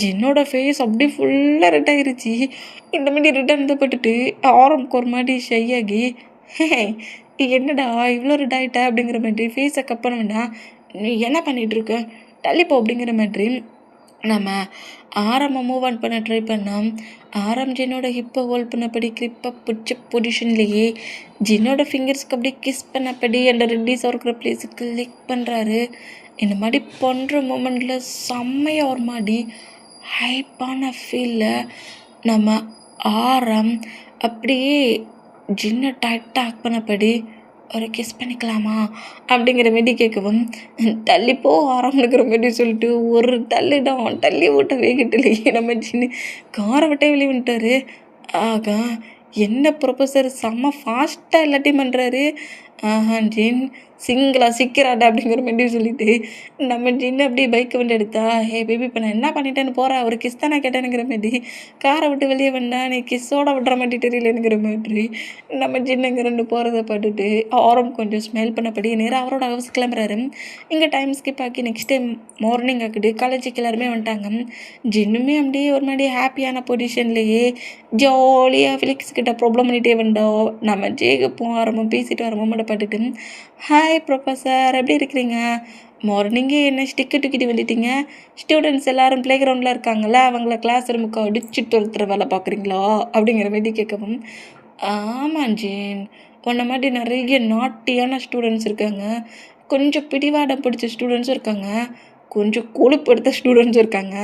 S1: ஜின்னோட ஃபேஸ் அப்படியே ஃபுல்லாக ரெட் ஆகிருச்சு. இந்த மாதிரி ரிட்டன் பட்டுட்டு ஆரம்க்கு ஒரு மாதிரி ஷையாகி என்னடா இவ்வளோ ரெட் ஆகிட்ட அப்படிங்கிற மாதிரி ஃபேஸை கப் பண்ண வேண்டாம், நீ என்ன பண்ணிகிட்ருக்க தள்ளிப்போ அப்படிங்கிற மாதிரி நம்ம ஆரம்ப மூவ் ஆன் பண்ண ட்ரை பண்ணோம். ஆரம் ஜின்னோட ஹிப்பை ஹோல்ட் பண்ணபடி கிரிப்பை பிடிச்ச பொசிஷன்லேயே ஜின்னோட ஃபிங்கர்ஸ்க்கு அப்படியே கிஸ் பண்ணபடி அந்த ரெட்டிஸ் இருக்கிற பிளேஸுக்கு லிக் பண்ணுறாரு. இந்த மாதிரி பண்ணுற மூமெண்ட்டில் செம்மையாக ஒரு மாதிரி ஹைப்பான ஃபீலில் நம்ம ஆரம் அப்படியே ஜின்னை டைட்டாக பண்ணபடி ஒரு கிஸ் பண்ணிக்கலாமா அப்படிங்கிற மாரி கேட்கவும், தள்ளிப்போ ஆரம்பிக்கிற மாரி சொல்லிட்டு ஒரு தள்ளிடம் தள்ளி விட்ட வேகத்திலேயே நம்ம ஜின்னு காரை விட்டே வெளியே வந்துட்டாரு. ஆகா! என்ன ப்ரொஃபசர் செம்ம ஃபாஸ்ட்டாக எல்லாத்தையும் பண்ணுறாரு. ஆஹா! ஜின் சிங்கிளா சிக்கிறாடா அப்படிங்கிற மாரி சொல்லிட்டு நம்ம ஜின்னு அப்படியே பைக்கை வந்து எடுத்தா, "ஹே பேபி இப்போ நான் என்ன பண்ணிட்டேன்னு போகிறேன், ஒரு கிஸ் தானே கேட்டேனுங்கிற மாரி காரை விட்டு வெளியே வந்தா, நீ கிஸ்ஸோட விடுற மாதிரி தெரியலனுங்கிற மாதிரி நம்ம ஜின்னு இங்கே ரெண்டு போகிறத பார்த்துட்டு ஆரம் கொஞ்சம் ஸ்மெல் பண்ணபடி நேராக அவரோட ஹவுஸ் கிளம்புறாரு. இங்கே டைம் ஸ்கிப் ஆக்கி நெக்ஸ்ட் டைம் மார்னிங் ஆக்கிட்டு காலேஜுக்கு எல்லாருமே வந்துட்டாங்க. ஜின்னுமே அப்படியே ஒரு மாதிரி ஹாப்பியான பொசிஷன்லேயே ஜாலியாக ஃபிலிக்ஸ் கிட்ட ப்ராப்ளம் பண்ணிகிட்டே வந்தோம். நம்ம ஜேக்கு ஆரம்பம் பேசிட்டு வர மொமெண்ட்டை பார்த்துட்டு, ஹாய் ப்ரொஃபஸர் எப்படி இருக்கிறீங்க? மார்னிங்கே என்ன ஸ்டிக்கு தூக்கிட்டு வந்துட்டீங்க? ஸ்டூடெண்ட்ஸ் எல்லோரும் ப்ளே கிரவுண்டில் இருக்காங்கல்ல, அவங்கள கிளாஸ் ரூமுக்கு அடிச்சு துரத்துற வேலை பார்க்குறீங்களா அப்படிங்கிற மாதிரி கேட்கவும், ஆமாம் ஜீன், உன்ன மாதிரி நிறைய நாட்டியான ஸ்டூடெண்ட்ஸ் இருக்காங்க, கொஞ்சம் பிடிவாடம் பிடிச்ச ஸ்டூடெண்ட்ஸும் இருக்காங்க, கொஞ்சம் கொழுப்படுத்த ஸ்டூடெண்ட்ஸும் இருக்காங்க.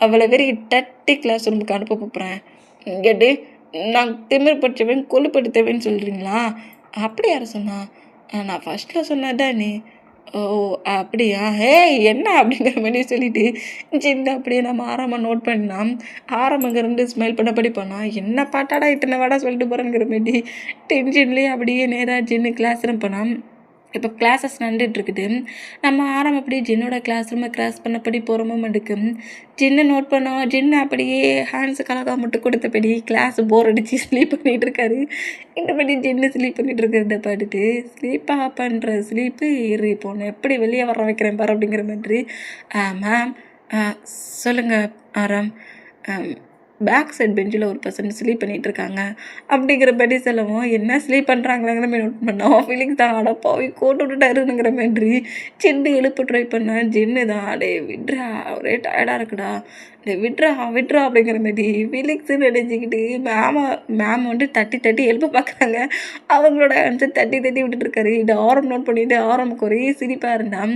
S1: அவளை வெறி தட்டி கிளாஸ் ரூமுக்கு அனுப்ப போகிறேன். கேட்டு நான் திமிர் படித்தவன் கொழுப்படுத்தவன்னு சொல்கிறீங்களா? அப்படி யார் சொன்னா? நான் ஃபஸ்ட்டில் சொன்னதான் நீ. ஓ அப்படியா? என்ன அப்படிங்கிற மாதிரி சொல்லிட்டு ஜின்னு அப்படியே நம்ம ஆரம்பம் நோட் பண்ணால் ஆரம்பங்க ரெண்டு ஸ்மைல் பண்ணபடி போனால் என்ன பாட்டாடா இத்தனை வாடா சொல்லிட்டு போகிறேங்கிற மாதிரி டென்ஷன்லேயே அப்படியே நேராக ஜின்னு கிளாஸ் ரூம் போனால் இப்போ கிளாஸஸ் நடந்துகிட்ருக்குது. நம்ம ஆரம்பம் அப்படியே ஜின்னோட கிளாஸ் ரூமை கிராஸ் பண்ணபடி போகிற மொமெண்ட்டுக்கு ஜின்னு நோட் பண்ணோம். ஜின்னு அப்படியே ஹேண்ட்ஸு கலக்கா மட்டும் கொடுத்தபடி கிளாஸ் போர் அடித்து ஸ்லீப் பண்ணிகிட்டு இருக்காரு. இந்த மாதிரி ஜின்னு ஸ்லீப் பண்ணிகிட்டு இருக்கிறத பார்த்துட்டு ஸ்லீப்பாக பண்ணுற ஸ்லீப்பு ஏறி போனேன், எப்படி வெளியே வர வைக்கிறேன் பாரு அப்படிங்கிற மாதிரி. மேம் சொல்லுங்கள் ஆரம், பேக் சைட் பெஞ்சில் ஒரு பர்சன் ஸ்லீப் பண்ணிகிட்ருக்காங்க அப்படிங்கிற மாதிரி சொல்லவும், என்ன ஸ்லீப் பண்ணுறாங்களாங்கிற மாதிரி நோட் பண்ணோம். ஃபீலிங்ஸ் தான் அடப்பாவி கோட்டு விட்டுட்டாருங்கிற மாதிரி சின்னு எழுப்ப ட்ரை பண்ணேன். ஜின்னு தான் அடே விட்றா ஒரே டயர்டாக இருக்குடா, டே விட்றா அப்படிங்கிற மாதிரி ஃபீலிங்ஸுன்னு நினச்சிக்கிட்டு மேம் வந்து தட்டி தட்டி எழுப்ப பார்க்குறாங்க. அவங்களோட வந்து தட்டி தட்டி விட்டுட்டுருக்காரு. இது ஆரம் நோட் பண்ணிவிட்டு ஆரம்புக்கு ஒரே சிரிப்பாக இருந்தான்.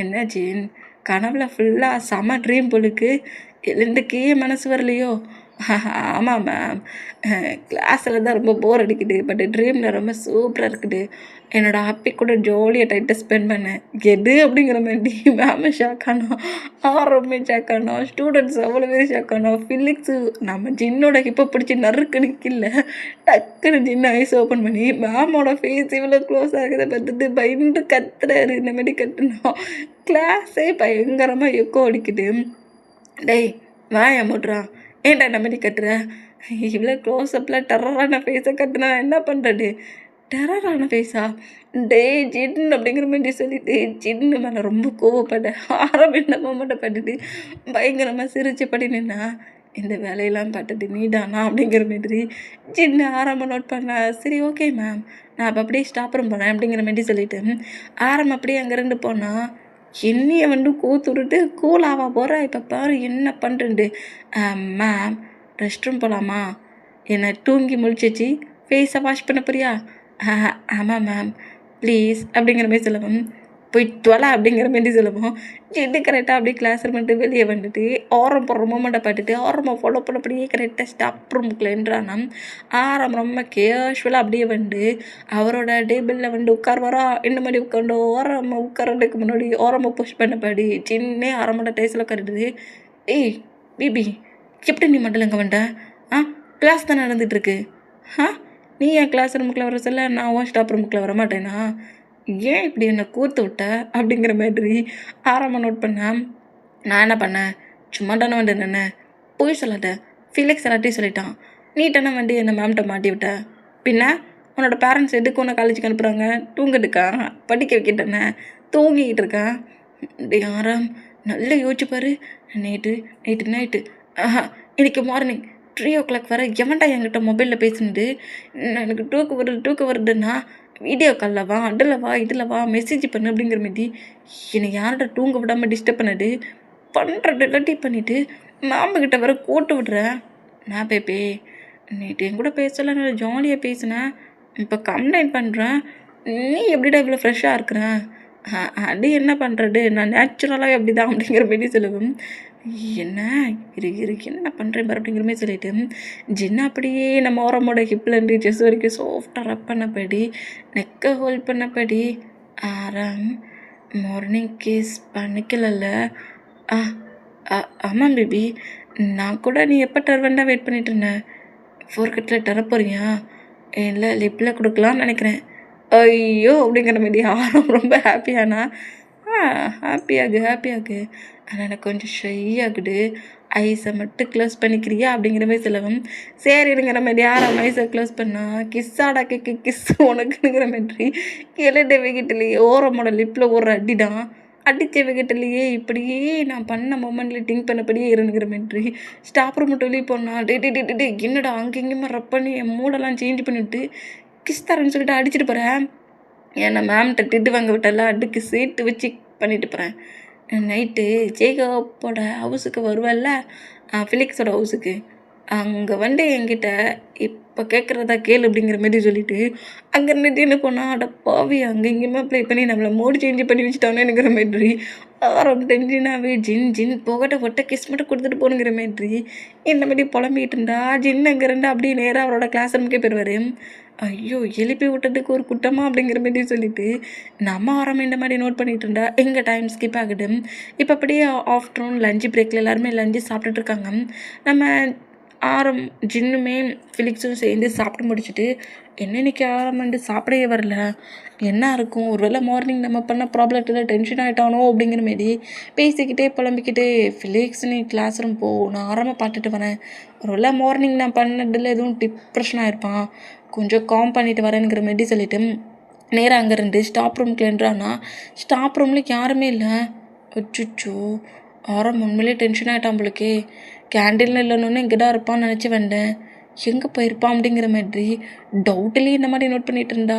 S1: என்ன ஜின் கனவுல ஃபுல்லாக செம ட்ரீம் பொழுக்கு, எழுந்துக்கே மனசு வரலையோ? ஆமாம் மேம், கிளாஸில் தான் ரொம்ப போர் அடிக்குது, பட் ட்ரீமில் ரொம்ப சூப்பராக இருக்குது. என்னோடய ஹாப்பி கூட ஜாலியாக டைட்டை ஸ்பெண்ட் பண்ணேன். எது அப்படிங்கிற மாதிரி மேமே ஷாக் ஆனோம், ஆரம்பமே ஷாக் ஆனோம், ஸ்டூடெண்ட்ஸ் அவ்வளோ பேர் ஷாக் ஆனோம். ஃபிலிக்ஸு நம்ம ஜின்னோட ஹிப்பை பிடிச்சி நறுக்குன்னு இல்லை, டக்குன்னு ஜின்ன ஐஸ் ஓப்பன் பண்ணி மேமோட ஃபேஸ் இவ்வளோ க்ளோஸ் ஆகுதை பார்த்துட்டு பயந்து கத்துறாரு. இந்த மாதிரி கத்துனோம். கிளாஸே பயங்கரமாக எக்கோ அடிக்குது. டேய் வாயா மூட்றா, ஏன்டா இந்த மாதிரி கட்டுற? இவ்வளோ க்ளோஸ்அப்பில் டெரரான ஃபேஸை கட்டுனா என்ன பண்ணுறது? டெரரான ஃபேஸா? டேய் ஜின் அப்படிங்கிற மாதிரி சொல்லிட்டு ஜின்னு மேலே ரொம்ப கோவப்பட ஆரம்பிட்ட மொமெண்ட்டை பார்த்துட்டு பயங்கரமாக சிரிச்சு படி நின்னா, இந்த வேலையெல்லாம் பார்த்தது நீ தானா அப்படிங்கிற மாதிரி ஜின்னு ஆரம்பம் நோட் பண்ணா. சரி ஓகே மேம், நான் அப்போ அப்படியே ஸ்டாப் ரூம் போனேன் அப்படிங்கிற மாதிரி சொல்லிவிட்டு ஆரம்பம் அப்படியே அங்கேருந்து போனால், என்னைய வந்து கூத்துருட்டு கூலாவா போகிறா, இப்போ பாரு என்ன பண்ணுறது. மேம் ரெஸ்ட் ரூம் போகலாமா? என்னை தூங்கி முழிச்சிச்சு ஃபேஸை வாஷ் பண்ண போறியா? ஆமாம் மேம் ப்ளீஸ் அப்படிங்கிற மாதிரி சொல்லவும், போய் தொலை அப்படிங்கிற மாதிரி சொல்லவும் ஜின்னு கரெக்டாக அப்படியே கிளாஸ் ரூம் வந்துட்டு வெளியே வந்துட்டு ஆரம் போடுற மூமெண்ட்டை பார்த்துட்டு ஆரம்பம் ஃபாலோ பண்ணப்படியே கரெக்டாக ஸ்டாப் ரூமுக்குள்ள என்றானா ஆரம் ரொம்ப கேஷுவலாக அப்படியே வந்து அவரோட டேபிளில் வந்து உட்காருவாரா, இந்த மாதிரி உட்காந்து ஓரமாக உட்காரதுக்கு முன்னாடி ஓரமாக புஷ் பண்ணபடி சின்ன ஆரம்போட டேஸில் உட்காருது. ஏய் பிபி, எப்படி நீ மட்டும் இங்கே வந்துட்ட? கிளாஸ் தான் நடந்துகிட்ருக்கு. நீ என் கிளாஸ் ரூமுக்குள்ள வர சொல்ல நான் உன் ஸ்டாப் ரூமுக்குள்ள வர மாட்டேனா? ஏன் இப்படி என்னை கூர்த்து விட்ட அப்படிங்கிற மாதிரி ஆரம்பம் நோட் பண்ணேன். நான் என்ன பண்ணேன்? சும்மா தானே வந்து நின்னேன், போய் சொல்லாட்டேன். ஃபிலிக்ஸ் எல்லாத்தையும் சொல்லிட்டான், நீ தானே வந்து என்னை மேம்கிட்ட மாட்டி விட்ட. பின்ன உன்னோட பேரண்ட்ஸ் எதுக்கு உன்னை காலேஜுக்கு அனுப்புகிறாங்க? தூங்கிட்டுருக்கான், படிக்க வைக்கிட்டேனே, தூங்கிக்கிட்டு இருக்கான். யாராம் நல்லா யோசிச்சு பாரு. நைட்டு இன்னைக்கு மார்னிங் 3 o'clock வர எவன்டா என்கிட்ட மொபைலில் பேசுனது? எனக்கு தூக்கு வருதுன்னா வீடியோ காலில் வா, இதில் வா மெசேஜ் பண்ணு அப்படிங்கிற மாதிரி என்னை யார்கிட்ட தூங்க விடாமல் டிஸ்டர்ப் பண்ணது பண்ணுறது எல்லாத்தையும் பண்ணிவிட்டு மாமக்கிட்ட வர கூட்டு விடுறேன். நான் பேப்பே நேற்று என் கூட பேசல, நான் ஜாலியாக பேசினேன், இப்போ கம்ப்ளைண்ட் பண்ணுறேன். நீ எப்படிடா இவ்வளோ ஃப்ரெஷ்ஷாக இருக்கிறேன்? அது என்ன பண்ணுறது, நான் நேச்சுரலாக அப்படி தான் அப்படிங்கிற மாரி சொல்லுவேன். என்ன என்ன பண்ணுறேன் பாரு அப்படிங்கிற மாதிரி சொல்லிட்டு ஜின்னு அப்படியே நம்ம ஓரமோட ஹிப்லேருந்து செஸ் வரைக்கும் சாஃப்டாக ரப் பண்ணபடி நெக்கை ஹோல்ட் பண்ணபடி ஆராம் மார்னிங் கிஸ் பண்ணிக்கலல்ல. ஆ ஆமாம் பேபி, நான் கூட நீ எப்போ டர்வெண்டாக வெயிட் பண்ணிட்டு இருந்தேன். ஃபோர்கட்டில் தர போறியா? இல்லை லிப்பில் கொடுக்கலான்னு நினைக்கிறேன். ஐயோ அப்படிங்கிற மாதிரி யாரும் ரொம்ப ஹாப்பியானா ஹாப்பியாகு ஆனால் எனக்கு கொஞ்சம் ஷை ஆகுது. ஐஸை மட்டும் க்ளோஸ் பண்ணிக்கிறியா அப்படிங்கிற மாதிரி சொல்லவும் சரிங்கிற மாதிரி யாரும் ஐஸை க்ளோஸ் பண்ணா கிஸ்ஸாடா கிஸ் உனக்குங்கிற மாதிரி எழுத வெகிட்டலையே ஓரமோட லிப்பில் ஒரு அடி தான் அடித்த வெகிட்டலையே இப்படியே நான் பண்ண மொமெண்ட்ல திங்க் பண்ணபடியே இருந்துங்கிற மாதிரி ஸ்டாப்பர் மட்டும் வெளியே போனா டே என்னடா அங்கேயுமா ரப் பண்ணி என் மூடெல்லாம் சேஞ்ச் பண்ணிவிட்டு கிஸ் தரேன்னு சொல்லிட்டு அடிச்சுட்டு போகிறேன். ஏன்னா மேம்கிட்ட திட்டு வாங்க விட்டல அடுக்கு சீட்டு வச்சு பண்ணிட்டு போகிறேன். நைட்டு ஜேகப்போட ஹவுஸுக்கு வருவல்ல, ஃபிலிக்ஸோட ஹவுஸுக்கு அங்கே வந்து என்கிட்ட இப்போ கேட்குறதா கேளு அப்படிங்கிற மாதிரி சொல்லிவிட்டு அங்கே இருந்துட்டு என்ன போனால் அட பாவி அங்கே இங்கேயுமா ப்ளே பண்ணி நம்மளை மோடி சேஞ்ச் பண்ணி வச்சுட்டானேங்கிற மாதிரி ரொம்ப டென்ஷனாகவே ஜின் போகட்ட ஒட்ட கிஸ் மட்டும் கொடுத்துட்டு போகணுங்கிற மாதிரி இந்த மாதிரி புலம்பிகிட்டு இருந்தா ஜின் அங்கே இருந்தா அப்படியே நேராக அவரோட கிளாஸ் ரூமுக்கே போயிடுவார். ஐயோ எழுப்பி விட்டதுக்கு ஒரு குட்டமா அப்படிங்கிற மாதிரி சொல்லிட்டு நம்ம ஆரம்பம் இந்த மாதிரி நோட் பண்ணிகிட்டு இருந்தா எங்கள் டைம் ஸ்கிப் ஆகுது. இப்போ அப்படியே ஆஃப்டர்நூன் லஞ்சு பிரேக்கில் எல்லாருமே லஞ்சு சாப்பிட்டுட்டு இருக்காங்க. நம்ம ஜின்னுமே ஃபிலிக்ஸும் சேர்ந்து சாப்பிட்டு முடிச்சுட்டு என்ன இன்னைக்கு ஆரம்பண்டு சாப்பிடவே வரல, என்ன இருக்கும், ஒருவேளை மார்னிங் நம்ம பண்ண ப்ராப்ளத்தில் டென்ஷன் ஆகிட்டானோ அப்படிங்கிற மாரி பேசிக்கிட்டே புலம்பிக்கிட்டே ஃபிலிக்ஸ் நீ கிளாஸ் ரூம் போ, நான் ஆரம்ப பார்த்துட்டு வரேன், ஒருவேளை மார்னிங் நான் பண்ணதில் எதுவும் டிப்ரெஷன் ஆகிருப்பான், கொஞ்சம் காம் பண்ணிட்டு வரேங்கிற மாரி சொல்லிவிட்டு நேராக அங்கேருந்து ஸ்டாப் ரூம்க்கு என்றானா ஸ்டாப் ரூமில் யாருமே இல்லை. அச்சுச்சோ உண்மையிலே டென்ஷன் ஆகிட்டான் போலுக்கே, கேண்டீனில் இல்லைன்னு இங்கே தான் இருப்பான்னு நினச்சி வந்தேன், எங்கே போயிருப்பான் அப்படிங்கிற மாதிரி டவுட்லேயே இந்த மாதிரி நோட் பண்ணிகிட்டு இருந்தா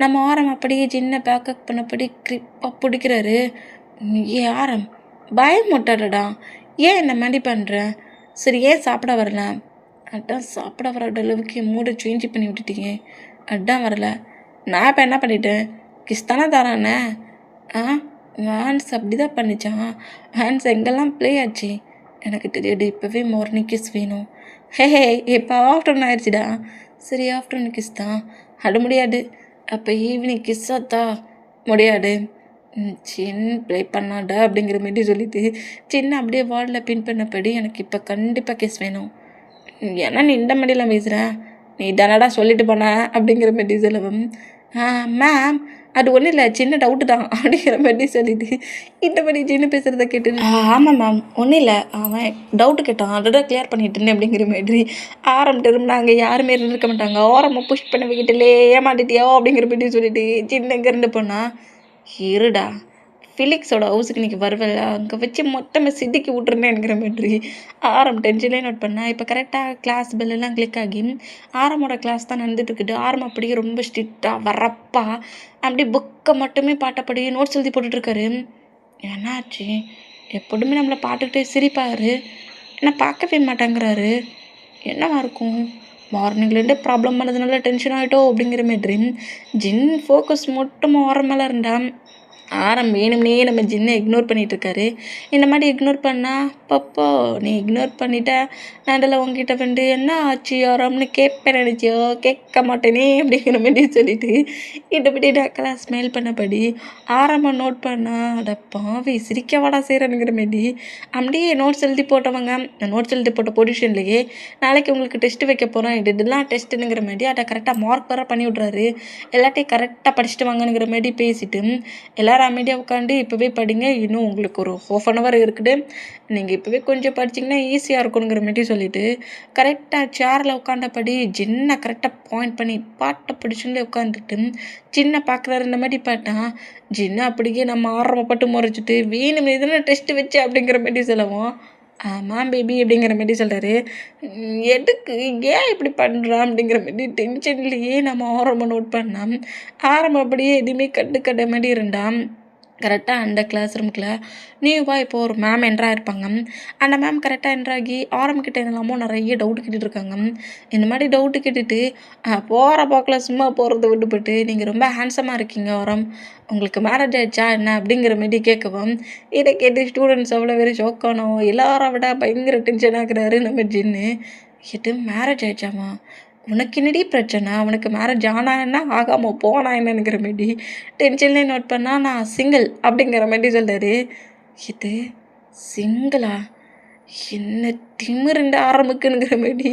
S1: நம்ம அப்படியே சின்ன பேக்கப் பண்ணபடி கிரிப்பாக பிடிக்கிறாரு. ஆரம் பயம் முட்டாடடா, ஏன் இந்த மாதிரி பண்ணுறேன், சரி ஏன் சாப்பிட வரல, அதான் சாப்பிட வர அளவுக்கு மூடை சேஞ்ச் பண்ணி விட்டுட்டீங்க, அதான் வரல, நான் இப்போ என்ன பண்ணிட்டேன், கிஸ் தானே தரானே, ஹேண்ட்ஸ் அப்படி தான் பண்ணிச்சான், ஹேண்ட்ஸ் எங்கெல்லாம் ப்ளே ஆச்சு, எனக்கு தெரியாது, இப்போவே மார்னிங் கிஸ் வேணும், ஹே இப்போ ஆஃப்டர்நூன் ஆயிடுச்சுடா, சரி ஆஃப்டர்நூன் கிஸ் தான், அது முடியாது, அப்போ ஈவினிங் கிஸ்ஸாக தான் முடியாது, சின்ன ப்ளே பண்ணாடா அப்படிங்கிற மாதிரி சொல்லிட்டு சின்ன அப்படியே வாலில் பின் பண்ணபடி எனக்கு இப்போ கண்டிப்பாக கிஸ் வேணும், ஏன்னா நீ இந்த மாதிரிலாம் பேசுகிறேன், நீ தானடா சொல்லிட்டு போன அப்படிங்கிற மாதிரி சொல்லவும் மேம் அது ஒன்றும் இல்லை சின்ன டவுட்டு தான் அப்படிங்கிற மாதிரி சொல்லிட்டு இந்த மாதிரி சின்ன பேசுகிறத கேட்டு ஆமாம் மேம் ஒன்றும் இல்லை அவன் டவுட்டு கேட்டான் அதோட கிளியர் பண்ணிட்டு இருந்தேன் அப்படிங்கிற மாதிரி ஆரம்பிட்டு நாங்கள் யாருமே இருந்திருக்க மாட்டாங்க, ஓரமாக புஷ் பண்ண வைக்கிட்டலே ஏமாட்டிட்டியோ அப்படிங்கிற மாதிரி சொல்லிட்டு சின்ன இங்கேருந்து போனால் இருடா ஃபிலிக்ஸோட ஹவுஸுக்கு இன்றைக்கி வருவல அங்கே வச்சு மொத்தமாக சித்திக்கு விட்ருந்தேன்ங்கிற மாதிரி டென்ஷன்லேயே நோட் பண்ணேன். இப்போ கரெக்டாக கிளாஸ் பெல்லாம் கிளிக் ஆகி ஆரமோட கிளாஸ் தான் நடந்துட்டுருக்குது. அப்படியே ரொம்ப ஸ்ட்ரிக்டாக வரப்பா அப்படியே புக்கை மட்டுமே பாட்டப்படி நோட்ஸ் எழுதி போட்டுட்ருக்காரு. என்னாச்சு, எப்போதுமே நம்மளை பாட்டுக்கிட்டே சிரிப்பார், ஏன்னா பார்க்கவே மாட்டேங்கிறாரு, என்னவா இருக்கும், மார்னிங்லேருந்தே ப்ராப்ளம் பண்ணதுனால டென்ஷன் ஆகிட்டோ அப்படிங்கிற மாதிரி ஜின் ஃபோக்கஸ் மட்டும் மேலே இருந்தான். வேணும்னே நம்ம ஜின்னை இக்னோர் பண்ணிகிட்ருக்காரு. இந்த மாதிரி இக்னோர் பண்ணால் பப்போ நீ இக்னோர் பண்ணிட்ட நடுவில் உங்ககிட்ட வந்து என்ன ஆச்சு ஆரம்னு கேட்பேன் நினச்சியோ, கேட்க மாட்டேனே அப்படிங்கிற மாதிரி சொல்லிட்டு இப்படி டக்கெல்லாம் ஸ்மெல் பண்ணபடி ஆரம்பம் நோட் பண்ணால் அட பாவி சிரிக்கவாடா செய்கிறேனுங்கிற மாரி அப்படியே நோட்ஸ் எழுதி போட்டவங்க நோட்ஸ் எழுதி போட்ட பொசிஷன்லேயே நாளைக்கு உங்களுக்கு டெஸ்ட்டு வைக்க போகிறோம், இதெல்லாம் டெஸ்ட்டுங்கிற மாதிரி அதை கரெக்டாக மார்க் வர பண்ணி விட்றாரு. எல்லாத்தையும் கரெக்டாக படிச்சுட்டு வாங்கங்கிற மாதிரி பேசிட்டு எல்லோரும் அமைதியாக உட்காந்து இப்போவே படிங்க, இன்னும் உங்களுக்கு ஒரு 1/2 hour இருக்குது, நீங்கள் இப்போவே கொஞ்சம் படிச்சிங்கன்னா ஈஸியாக இருக்கணுங்கிற மாதிரி சொல்லிவிட்டு கரெக்டாக சேரில் உட்காண்டபடி ஜின்னை கரெக்டாக பாயிண்ட் பண்ணி பாட்டை பிடிச்சுன்னு உட்காந்துட்டு ஜின்னை பார்க்குறாரு. இந்த மாதிரி பார்த்தா ஜின்னை அப்படியே நம்ம ஆரம்பப்பட்டு முறைச்சிட்டு வேணும் எதுனா டெஸ்ட்டு வச்சு அப்படிங்கிற மாதிரி சொல்லுவோம். ஆமாம் பேபி அப்படிங்கிற மாதிரி சொல்கிறாரு. எதுக்கு ஏன் இப்படி பண்ணுறான் அப்படிங்கிற மாதிரி டென்ஷன்லேயே நம்ம ஆரம்பம் நோட் பண்ணான். அப்படியே எதுவுமே கட்டு மாதிரி இருந்தான். கரெக்டாக அந்த கிளாஸ் ரூமுக்குள்ள நியூவாக இப்போ ஒரு மேம் என்ட்ரு ஆயிருப்பாங்க. அந்த மேம் கரெக்டாக என்ட்ரு ஆகி ஆரம்பிக்கிட்ட என்னலாமோ நிறைய டவுட் கேட்டுட்டு இருக்காங்க. இந்த மாதிரி டவுட்டு கேட்டுட்டு போகிற போக்கில் சும்மா போகிறத விட்டுப்பட்டு, நீங்கள் ரொம்ப ஹேண்ட்ஸமாக இருக்கீங்க ஆரம், உங்களுக்கு மேரேஜ் ஆயிடுச்சா என்ன அப்படிங்கிற மாரி கேட்கவும், இதை கேட்டு ஸ்டூடெண்ட்ஸ் அவ்வளோ பேர் ஷாக் ஆனோம். எல்லாரை விட பயங்கர டென்ஷன் ஆகுறாரு நம்ம ஜின்னு. கேட்டு மேரேஜ் ஆயிடுச்சாமா, உனக்கு என்னடி பிரச்சனை, அவனுக்கு மேரேஜ் ஆனா என்ன ஆகாமல் போனா என்னங்கிற மாரி டென்ஷன்லேயே நோட் பண்ணால் நான் சிங்கிள் அப்படிங்கிற மாரி சொல்கிறாரு. இது சிங்கிளா, என்ன திமிருண்ட ஆரம்பிக்குங்கிற மாரி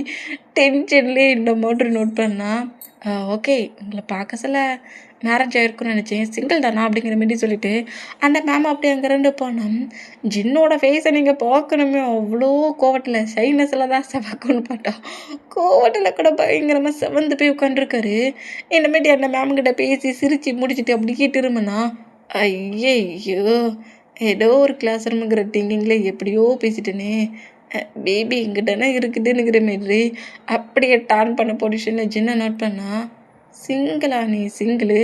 S1: டென்ஷன்லேயே இந்த மாதிரி நோட் பண்ணால், ஓகே உங்களை பார்க்க சொல்ல மேரேஜ் ஆகிருக்குன்னு நினச்சேன், சிங்கிள் தானா அப்படிங்கிற மாரி சொல்லிவிட்டு அந்த மேம் அப்படி அங்கேருந்து போனோம். ஜின்னோட ஃபேஸை நீங்கள் பார்க்கணுமே, அவ்வளோ கோவத்தில் ஷைனஸில் தான் செவக்குன்னு பார்த்தா கோவத்தில் கூட பயங்கரமாக செவந்து போய் உட்காந்துருக்காரு. இந்தமாரி அந்த மேம்கிட்ட பேசி சிரித்து முடிச்சுட்டு அப்படியே திரும்பினா, ஐயையோ ஏதோ ஒரு கிளாஸ் ரூமுங்கிற திங்கிங்கில் எப்படியோ பேசிட்டேனே, பேபி எங்கிட்டனா இருக்குதுன்னுங்கிற மாரி அப்படியே டான் பண்ண பொசிஷனில் ஜின்னை நோட் பண்ணா, சிங்கிளா நீ சிங்கிளு,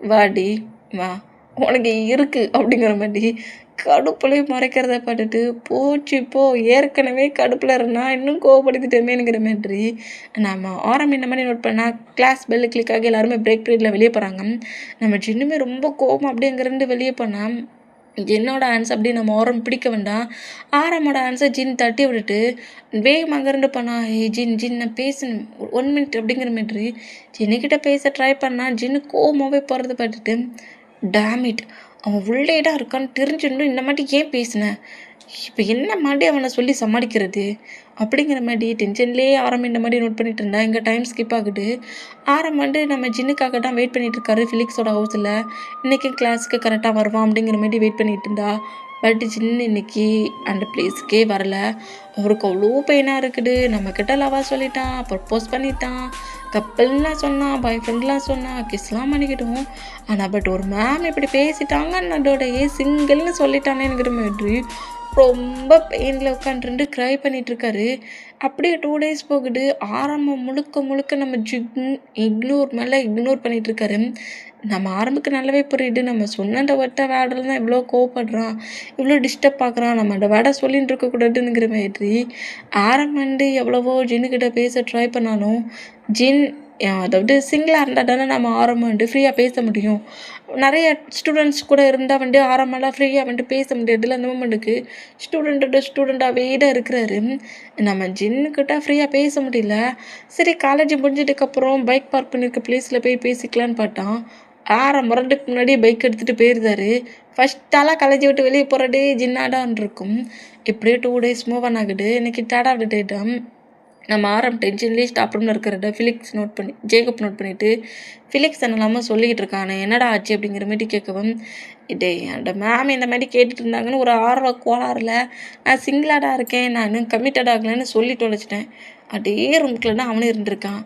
S1: வாடி வா உனக்கு இருக்கு அப்படிங்கிற மாதிரி கடுப்புலையும் மறைக்கிறத பார்த்துட்டு, போச்சு போ ஏற்கனவே கடுப்பில் இருந்தா இன்னும் கோவப்படுத்திட்டோமேனுங்கிற மாதிரி நம்ம ஆரம் இந்த மாதிரி நோட் பண்ணால் கிளாஸ் பெல்லு கிளிக் ஆகி எல்லாருமே பிரேக் பீரியடில் வெளியே போகிறாங்க. நம்ம ஜின்னுமே ரொம்ப கோவம் அப்படியே அங்கேருந்து வெளியே போனால் ஜின்னோட ஆன்சர் அப்படி நம்ம ஆரம் பிடிக்க வேண்டாம். ஆரமோட ஆன்சர் ஜின் தட்டி விட்டுட்டு வேகம் அங்கேருந்து பண்ணா, ஜின் ஜின் நான் பேசணும் 1 மினிட் அப்படிங்கிற மாதிரி ஜின்னுக்கிட்ட பேச ட்ரை பண்ணா. ஜின்னு கோவமாகவே போகிறத பார்த்துட்டு, டேமிட் அவன் உள்ளே தான் இருக்கான்னு தெரிஞ்சுட்டு இந்த மாதிரி ஏன் பேசினேன், இப்போ என்ன மாதிரி அவனை சொல்லி சமாளிக்கிறது அப்படிங்கிற மாதிரி டென்ஷன்லேயே ஆரம் இந்த மாதிரி நோட் பண்ணிட்டு இருந்தா. இங்கே டைம் ஸ்கிப் ஆகுது. ஆரம் நம்ம ஜின்னுக்காக தான் வெயிட் பண்ணிட்டு இருக்காரு ஃபிலிக்ஸோட ஹவுஸில். இன்றைக்கி கிளாஸுக்கு கரெக்டாக வருவான் அப்படிங்கிற மாதிரி வெயிட் பண்ணிட்டு இருந்தா. பட் ஜின்னு இன்னைக்கு அந்த பிளேஸுக்கே வரல. அவருக்கு அவ்வளோ பெயினாக இருக்குது. நம்மக்கிட்ட லவ்வாக சொல்லிட்டான், ப்ரப்போஸ் பண்ணிட்டான், கப்பல்லாம் சொன்னான், பாய் ஃப்ரெண்ட்லாம் சொன்னான், கிஸ்லாம் பண்ணிக்கிட்டோம். ஆனால் பட் ஒரு மேம் இப்படி பேசிட்டாங்க, அதோடைய சிங்கிள்னு சொல்லிட்டானேங்கிற மாதிரி ரொம்ப பெயினில் உட்காந்துருந்து க்ரை பண்ணிகிட்ருக்காரு. அப்படியே 2 டேஸ் போகுது. ஆரம்பம் முழுக்க முழுக்க நம்ம இக்னோர் மேலே இக்னோர் பண்ணிகிட்ருக்காரு. நம்ம ஆரம்புக்கு நல்லாவே புரியுது, நம்ம சொன்ன அந்த ஒட்ட வேர்டில் தான் இவ்வளோ கோவப்படுறான், இவ்வளோ டிஸ்டர்ப் பார்க்குறான், நம்ம அந்த வேர்டை சொல்லின்னு இருக்கக்கூடாதுங்கிற மாதிரி ஆரம்பண்டு எவ்வளவோ ஜின்னுக்கிட்ட பேச ட்ரை பண்ணாலும் ஜின் அதாவது சிங்கிளாக இருந்தால் தானே நம்ம ஆரம்பம் ஃப்ரீயாக பேச முடியும். நிறைய ஸ்டூடெண்ட்ஸ் கூட இருந்தால் ஆரம்பம்லாம் ஃப்ரீயாக பேச முடியாதுல்ல. அந்த மூமெண்ட்டுக்கு ஸ்டூடெண்ட்டாகவே தான் இருக்கிறாரு. நம்ம ஜின்னுக்கிட்ட ஃப்ரீயாக பேச முடியல. சரி காலேஜ் முடிஞ்சதுக்கப்புறம் பைக் பார்க் பண்ணியிருக்க பிளேஸில் போய் பேசிக்கலான்னு பார்த்தான். முரண்டுக்கு முன்னாடி பைக் எடுத்துகிட்டு போயிருந்தாரு. ஃபஸ்ட்டாலாம் காலேஜை விட்டு வெளியே போகிறதே ஜின்னாடான் இருக்கும். இப்படியே 2 டேஸ் மூவ் ஆன் ஆகுது. இன்றைக்கி டாடா டேட்டாம். நம்ம டென்ஷன்லேயே ஸ்டாப் ரூமில் இருக்கிறத ஜேக்கப் நோட் பண்ணிவிட்டு ஃபிலிக்ஸ் என்னலாமல் சொல்லிக்கிட்டு இருக்கானே, என்னடா ஆச்சு அப்படிங்கிற மாதிரி கேட்கவும், இதே அந்த மேம் இந்த மாதிரி கேட்டுட்டு இருந்தாங்கன்னு ஒரு ஆர்வ கோளாறில் நான் சிங்கிளாடாக இருக்கேன், நான் இன்னும் கமிட்டட் ஆகலைன்னு சொல்லி தொலைச்சிட்டேன். அதே ரூமுக்குள்ள தான் அவனும் இருந்திருக்கான்.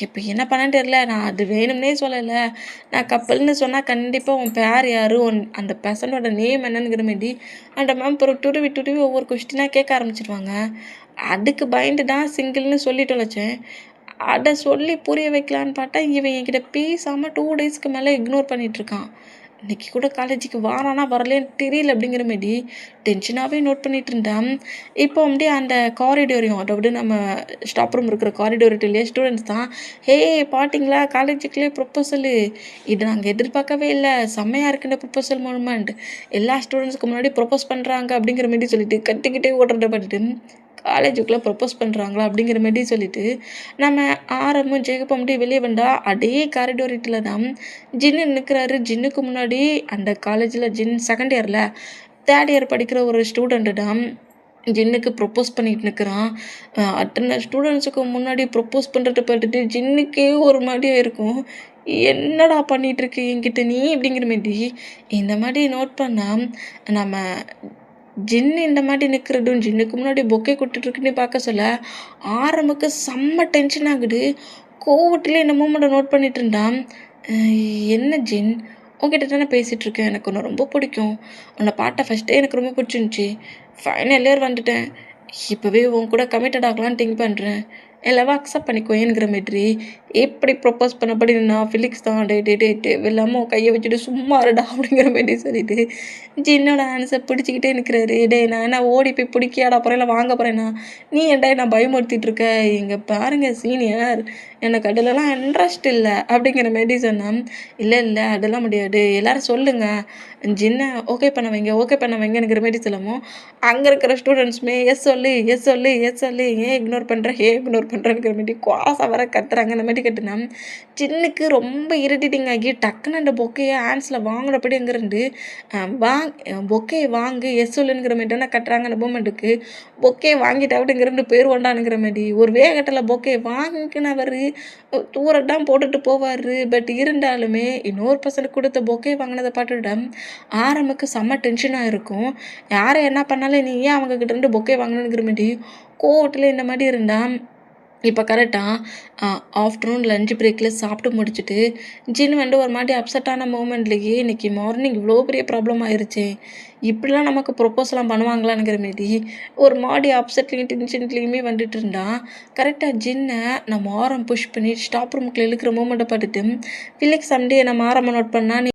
S1: இப்போ என்ன பண்ணேன்னு தெரியல. நான் அது வேணும்னே சொல்லலை. நான் கப்பல்னு சொன்னால் கண்டிப்பாக உன் பேர் யார், அந்த பர்சனோட நேம் என்னங்கிற மாதிரி அந்த மேம் துருவி ஒவ்வொரு கொஸ்டினாக கேட்க ஆரம்பிச்சிடுவாங்க. அதுக்கு பயந்து தான் சிங்கிள்னு சொல்லி தொலைச்சேன். அதை சொல்லி புரிய வைக்கலான்னு பார்த்தா இவன் என்கிட்ட பேசாமல் 2 டேஸ்க்கு மேலே இக்னோர் பண்ணிகிட்ருக்கான். இன்றைக்கி கூட காலேஜுக்கு வாரானா வரலேன்னு தெரியல அப்படிங்கிற மாரி டென்ஷனாகவே நோட் பண்ணிகிட்டு இருந்தான். இப்போ அப்படியே அந்த காரிடோரியம், அதாவது நம்ம ஸ்டாப் ரூம் இருக்கிற காரிடோரியத்திலேயே ஸ்டூடெண்ட்ஸ் தான், ஹே பார்த்தீங்களா காலேஜுக்குள்ளே ப்ரொப்போசலு, இது நாங்கள் எதிர்பார்க்கவே இல்லை, செம்மையாக இருக்குன்ற ப்ரொப்போசல் மூமெண்ட், எல்லா ஸ்டூடெண்ட்ஸ்க்கு முன்னாடி ப்ரொப்போஸ் பண்ணுறாங்க அப்படிங்கிற மாரி சொல்லிட்டு கட்டிக்கிட்டே ஓடுறத பார்த்துட்டு காலேஜுக்குள்ளே ப்ரப்போஸ் பண்ணுறாங்களா அப்படிங்கிற மாரி சொல்லிவிட்டு நம்ம ஆரம்பும் ஜேக்கப்பும் அப்படியே வெளியே வந்தால் அதே காரிடோரியத்தில் தான் ஜின்னு நிற்கிறாரு. ஜின்னுக்கு முன்னாடி அந்த காலேஜில் செகண்ட் இயரில் 3rd இயர் படிக்கிற ஒரு ஸ்டூடெண்ட்டு தான் ஜின்னுக்கு ப்ரப்போஸ் பண்ணிட்டு நிற்கிறான். அத்தனை ஸ்டூடெண்ட்ஸுக்கு முன்னாடி ப்ரப்போஸ் பண்ணுறத பார்த்துட்டு ஜின்னுக்கே ஒரு மாதிரியாக இருக்கும். என்னடா பண்ணிகிட்ருக்கு என்கிட்ட நீ அப்படிங்கிற மாரி இந்த மாதிரி நோட் பண்ணால் நம்ம ஜின்னு இந்த மாதிரி நிற்கிறதும் ஜின்னுக்கு முன்னாடி பொக்கே கொடுத்துட்ருக்குன்னு பார்க்க சொல்ல ஆரம்புக்கு செம்ம டென்ஷன் ஆகுது. கோவத்திலே இந்த மூமெண்ட்டை நோட் பண்ணிட்டு இருந்தான். என்ன ஜின், உங்ககிட்ட தானே பேசிகிட்ருக்கேன், எனக்கு ஒன்று ரொம்ப பிடிக்கும், உன்னை பாட்டை ஃபஸ்ட்டே எனக்கு ரொம்ப பிடிச்சிருந்துச்சி, ஃபைனல் இயர் வந்துட்டேன், இப்போவே உன் கூட கமிட்டட் ஆகலான்னு திங்க் பண்ணுறேன்,
S2: எல்லாமே அக்செப்ட் பண்ணிக்கோயேங்கிற மாரி எப்படி ப்ரொப்போஸ் பண்ணபடி நான் ஃபிலிக்ஸ் தான் டே டே டே தேவையில்லாமல் கையை வச்சுட்டு சும்மா இருடா அப்படிங்கிற மாரி சொல்லிட்டு ஜின்னோட ஹேண்ட்ஸை பிடிச்சிக்கிட்டே நிற்கிறாரு. டே நான் என்ன ஓடி போய் பிடிக்கியாடா போகிறேன் இல்லை வாங்க போகிறேன்னா நீ ஏன்டா நான் பயமுறுத்திட்டு இருக்க, இங்கே பாருங்க சீனியர் எனக்கு அதிலலாம் இன்ட்ரெஸ்ட் இல்லை அப்படிங்கிற மாரி சொன்னேன். இல்லை இல்லை அதெல்லாம் முடியாது, எல்லோரும் சொல்லுங்கள் ஜின்னை ஓகே பண்ண வைங்க ஓகே பண்ண வைங்கங்கிற மாரி சொல்லவும் அங்கே இருக்கிற ஸ்டூடெண்ட்ஸுமே எஸ் சொல்லு எஸ் சொல்லு எஸ் சொல்லு ஏன் இக்னோர் பண்ணுறேன் ஏன் இக்னோர் பண்ணுறேங்கிற மாரி குவாசை வர கத்துறாங்க. அந்த மாதிரி கட்டுனா ஜின்னுக்கு ரொம்ப இரிட்டேட்டிங் ஆகி டக்குன்னு அந்த பொக்கையை ஹேண்ட்ஸில் வாங்கினபடி அங்கேருந்து பொக்கையை வாங்கு எஸ் சொல்லுங்கிற மாரி தானே கட்டுறாங்க. அந்த மூமெண்ட்டுக்கு பொக்கையை வாங்கிட்டு அப்படிங்கிறது பேர் கொண்டானுங்கிற மாதிரி ஒரு வேகத்தில் பொக்கையை வாங்கினவர் தூரட்டான் போட்டுட்டு போவார். பட் இருந்தாலுமே இன்னொரு பர்சனுக்கு கொடுத்த பொக்கையை வாங்கினதை பார்த்துட்டு ஆரம்புக்கு செம்ம டென்ஷனாக இருக்கும். யாரை என்ன பண்ணாலும் நீ ஏன் அவங்கக்கிட்ட இருந்து பொக்கே வாங்கணுங்கிற மாதிரி கோவத்தில் இந்த மாதிரி இருந்தால் இப்போ கரெக்டாக ஆஃப்டர்நூன் லஞ்ச் பிரேக்கில் சாப்பிட்டு முடிச்சுட்டு ஜின் ஒரு மாதிரி அப்செட்டான மூமெண்ட்லேயே இன்றைக்கி மார்னிங் இவ்வளோ பெரிய ப்ராப்ளம் ஆயிடுச்சு, இப்படிலாம் நமக்கு ப்ரொப்போஸ்லாம் பண்ணுவாங்களாங்கிற மாரி ஒரு மாதிரி அப்செட்லேயும் டென்ஷன்லேயுமே வந்துட்டு இருந்தா கரெக்டாக ஜின்னை நம்ம ஆரம் புஷ் பண்ணி ஸ்டாப் ரூமுக்குள்ள இழுக்கிற மூமெண்ட்டை பார்த்துட்டு ஃபிலிக்ஸ் சம்டே நம்ம ஆரம்பம் நோட் பண்ணால்